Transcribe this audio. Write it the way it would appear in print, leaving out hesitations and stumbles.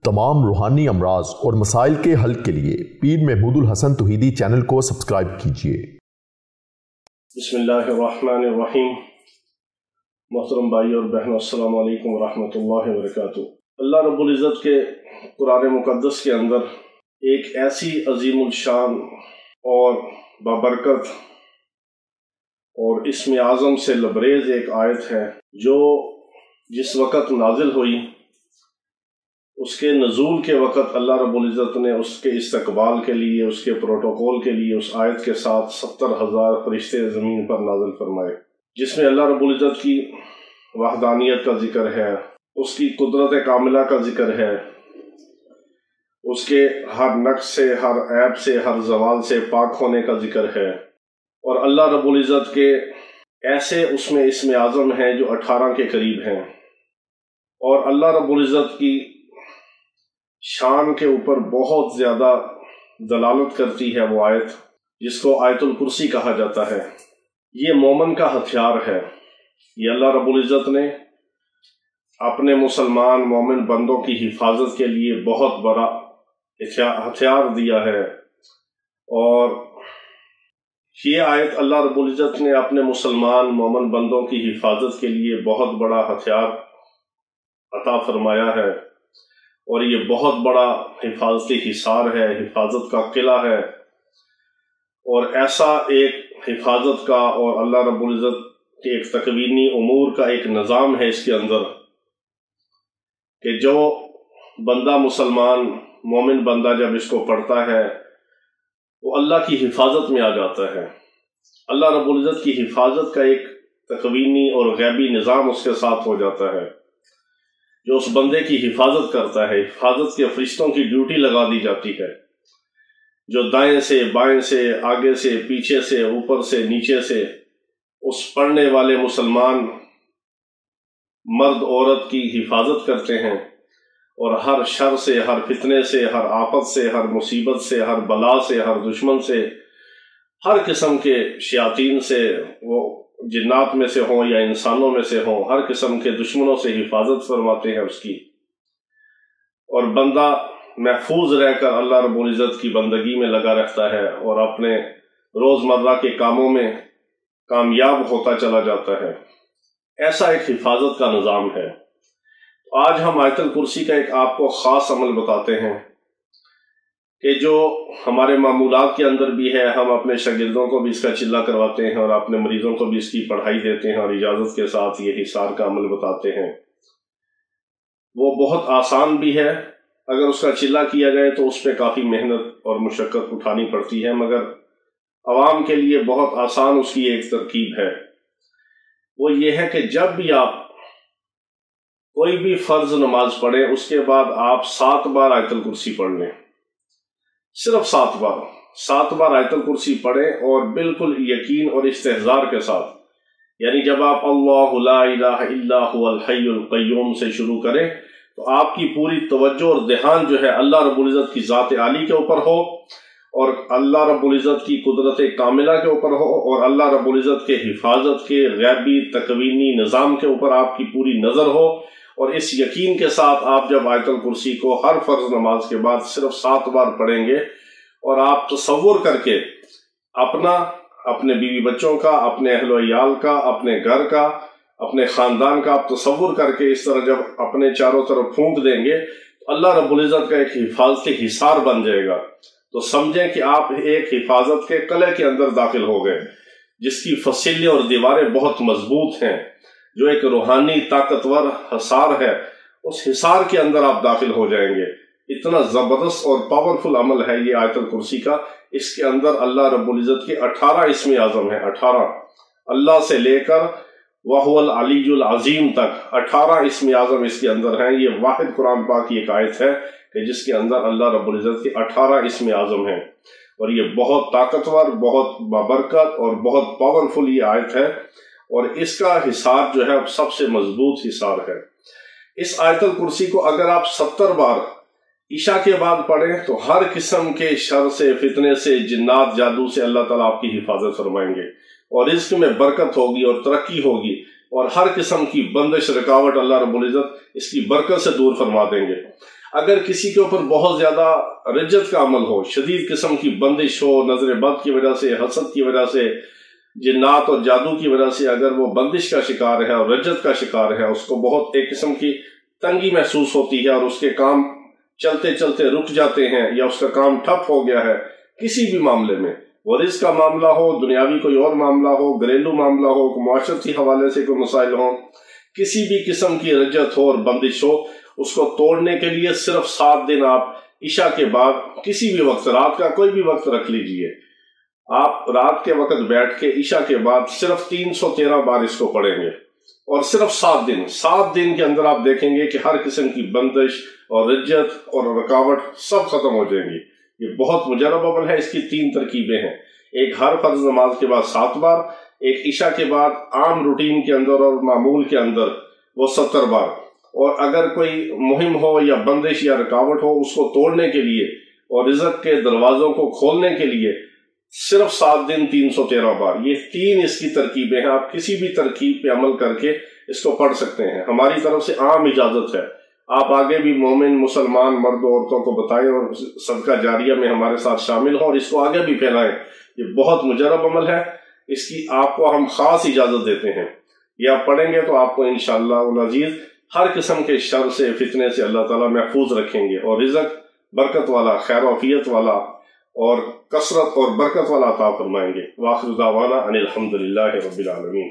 तमाम रूहानी अमराज और मसाइल के हल के लिए पीर महमूद उल हसन तौहीदी चैनल को सब्सक्राइब कीजिए। बिस्मिल्लाहिर्रहमानिर्रहीम। मोहतरम भाई और बहनों, अस्सलाम वालेकुम वरहमतुल्लाहि वबरकातुहू। अल्लाह रब्बुल इज़्ज़त के कुरान मुक़द्दस के अंदर एक ऐसी अजीमुल शान और बाबरकत और इसमें आज़म से लबरेज एक आयत है जो जिस वक़्त नाजिल हुई उसके नज़ूल के वक़्त अल्लाह रब्बुल इज़्ज़त ने उसके इस्तक़बाल के लिए, उसके प्रोटोकॉल के लिए उस आयत के साथ 70,000 फरिश्ते ज़मीन पर नाजिल फरमाए, जिसमें अल्लाह रब्बुल इज़्ज़त की वहदानियत का जिक्र है, उसकी कुदरत कामिला का जिक्र है, उसके हर नक्स से, हर ऐब से, हर ज़वाल से पाक होने का जिक्र है। और अल्लाह रब्बुल इज़्ज़त के ऐसे उसमें इसमें आज़म हैं जो 18 के करीब हैं। और अल्लाह रब्बुल इज़्ज़त की शान के ऊपर बहुत ज़्यादा दलालत करती है वो आयत, जिसको आयतुल कुर्सी कहा जाता है। ये मोमन का हथियार है। ये अल्लाह रब्बुल इज़्ज़त ने अपने मुसलमान मोमिन बंदों की हिफाजत के लिए बहुत बड़ा हथियार दिया है। और ये आयत अल्लाह रब्बुल इज़्ज़त ने अपने मुसलमान मोमिन बंदों की हिफाजत के लिए बहुत बड़ा हथियार अता फरमाया है। और ये बहुत बड़ा हिफाजती हिसार है, हिफाजत का किला है। और ऐसा एक हिफाजत का और अल्लाह रब्बुल इज़्ज़त के एक तकवीनी उमूर का एक निज़ाम है इसके अंदर, कि जो बंदा मुसलमान मोमिन बंदा जब इसको पढ़ता है वो अल्लाह की हिफाजत में आ जाता है। अल्लाह रब्बुल इज़्ज़त की हिफाजत का एक तकवीनी और गैबी निज़ाम उसके साथ हो जाता है, जो उस बंदे की हिफाजत करता है। हिफाजत के फरिश्तों की ड्यूटी लगा दी जाती है, जो दाएं से बाएं से, आगे से पीछे से, ऊपर से नीचे से उस पढ़ने वाले मुसलमान मर्द औरत की हिफाजत करते हैं। और हर शर से, हर फितने से, हर आफत से, हर मुसीबत से, हर बला से, हर दुश्मन से, हर किस्म के शयातीन से, वो जिन्नात में से हों या इंसानों में से हों, हर किस्म के दुश्मनों से हिफाजत फरमाते हैं उसकी। और बंदा महफूज रहकर अल्लाह रब्बुल इज़्ज़त की बंदगी में लगा रहता है और अपने रोज़मर्रा के कामों में कामयाब होता चला जाता है। ऐसा एक हिफाजत का निज़ाम है। आज हम आयतुल कुर्सी का एक आपको ख़ास अमल बताते हैं कि जो हमारे मामूलात के अंदर भी है। हम अपने शागिर्दों को भी इसका चिल्ला करवाते हैं और अपने मरीजों को भी इसकी पढ़ाई देते हैं और इजाज़त के साथ ये हिसार का अमल बताते हैं। वो बहुत आसान भी है। अगर उसका चिल्ला किया जाए तो उस पर काफ़ी मेहनत और मुशक्क़त उठानी पड़ती है, मगर आवाम के लिए बहुत आसान उसकी एक तरकीब है। वो ये है कि जब भी आप कोई भी फ़र्ज नमाज पढ़ें, उसके बाद आप 7 बार आयतुल कुर्सी पढ़ लें। सिर्फ 7 बार आयतुल कुर्सी पढ़ें और बिल्कुल यकीन और इस्तेहज़ार के साथ। यानी जब आप अल्लाहु ला इलाहा इल्ला हुवल हय्युल क़य्यूम से शुरू करें तो आपकी पूरी तवज्जो और ध्यान जो है अल्लाह रब्बुल इज़्ज़त की ज़ात आली के ऊपर हो और अल्लाह रब्बुल इज़्ज़त की कुदरत कामिला के ऊपर हो और अल्लाह रब्बुल इज़्ज़त के हिफाजत के गैबी तकवीनी निज़ाम के ऊपर आपकी पूरी नज़र हो। और इस यकीन के साथ आप जब आयतुल कुर्सी को हर फर्ज नमाज के बाद सिर्फ 7 बार पढ़ेंगे और आप तसव्वुर करके अपना, अपने बीवी बच्चों का, अपने अहलो अयाल का, अपने घर का, अपने ख़ानदान का आप तसव्वुर करके इस तरह जब अपने चारों तरफ फूंक देंगे तो अल्लाह रब्बुल इज़्ज़त का एक हिफाजती हिसार बन जाएगा। तो समझें कि आप एक हिफाजत के किले के अंदर दाखिल हो गए, जिसकी फसीलें और दीवारें बहुत मजबूत हैं, जो एक रूहानी ताकतवर हिसार है। उस हिसार के अंदर आप दाखिल हो जाएंगे। इतना ज़बरदस्त और पावरफुल अमल है ये आयतुल कुर्सी का। इसके अंदर अल्लाह रब्बुल इज़्ज़त के 18 इसमें आज़म है। 18 अल्लाह से लेकर वहुवल अलीयुल अज़ीम तक 18 इसमें आज़म इसके अंदर हैं। ये वाहिद कुरान पाक की एक आयत है कि जिसके अंदर अल्लाह रब्बुल इज़्ज़त के 18 इसमें आज़म हैं। और ये बहुत ताकतवर, बहुत बाबरकत और बहुत पावरफुल ये आयत है। और इसका हिसार जो है सबसे मजबूत हिसार है। इस आयतुल कुर्सी को अगर आप 70 बार ईशा के बाद पढ़ें तो हर किस्म के शर से, फितने से, जिन्नात, जादू से अल्लाह ताला आपकी हिफाजत फरमाएंगे और रिज़्क़ में बरकत होगी और तरक्की होगी और हर किस्म की बंदिश रुकावट अल्लाह रब्बुल इज़्ज़त इसकी बरकत से दूर फरमा देंगे। اگر کسی کے اوپر بہت زیادہ رجت کا عمل ہو، شدید قسم کی بندش ہو، نظر بد کی وجہ سے، حسد کی وجہ سے، جنات اور جادو کی وجہ سے اگر وہ بندش کا شکار ہے اور رجت کا شکار ہے، اس کو بہت ایک قسم کی تنگی محسوس ہوتی ہے اور اس کے کام چلتے چلتے رک جاتے ہیں یا اس کا کام ٹھپ ہو گیا ہے، کسی بھی معاملے میں، وہ رزق کا معاملہ ہو، دنیاوی کوئی اور معاملہ ہو، گھریلو معاملہ ہو، معاشرتی حوالے سے کوئی مسائل ہوں، کسی بھی قسم کی رجت ہو اور بندش ہو، اس کو توڑنے کے لیے صرف 7 دن آپ عشاء کے بعد کسی بھی وقت، رات کا کوئی بھی وقت رکھ لیجئے، آپ رات کے وقت بیٹھ کے عشاء کے بعد صرف 313 بار اس کو پڑھیں گے، اور صرف 7 دن کے اندر آپ دیکھیں گے کہ ہر قسم کی بندش اور رجت اور رکاوٹ سب ختم ہو جائیں گی۔ یہ بہت مجرب عمل ہے، اس کی 3 ترکیبیں ہیں، ایک ہر فرض نماز کے بعد 7 بار، ایک عشاء کے بعد عام روٹین کے اندر اور معمول کے اندر وہ 70 بار، اور اگر کوئی مہم ہو یا بندش یا رکاوٹ ہو اس کو توڑنے کے لیے اور رزق کے دروازوں کو کھولنے کے لیے صرف 7 دن 313 بار۔ یہ 3 اس کی ترکیبیں ہیں، آپ کسی بھی ترکیب پہ عمل کر کے اس کو پڑھ سکتے ہیں، ہماری طرف سے عام اجازت ہے، آپ آگے بھی مومن مسلمان مرد و عورتوں کو بتائیں اور صدقہ جاریہ میں ہمارے ساتھ شامل ہوں اور اس کو آگے بھی پھیلائیں۔ یہ بہت مجرب عمل ہے، اس کی آپ کو ہم خاص اجازت دیتے ہیں، یہ آپ پڑھیں گے تو آپ کو انشاءاللہ العزیز ہر قسم کے شر سے، فتنے سے اللہ تعالیٰ محفوظ رکھیں گے اور رزق برکت والا، خیر و عافیت والا اور کثرت اور برکت والا عطا فرمائیں گے۔ وآخر دعوانا ان الحمدللہ رب العالمین۔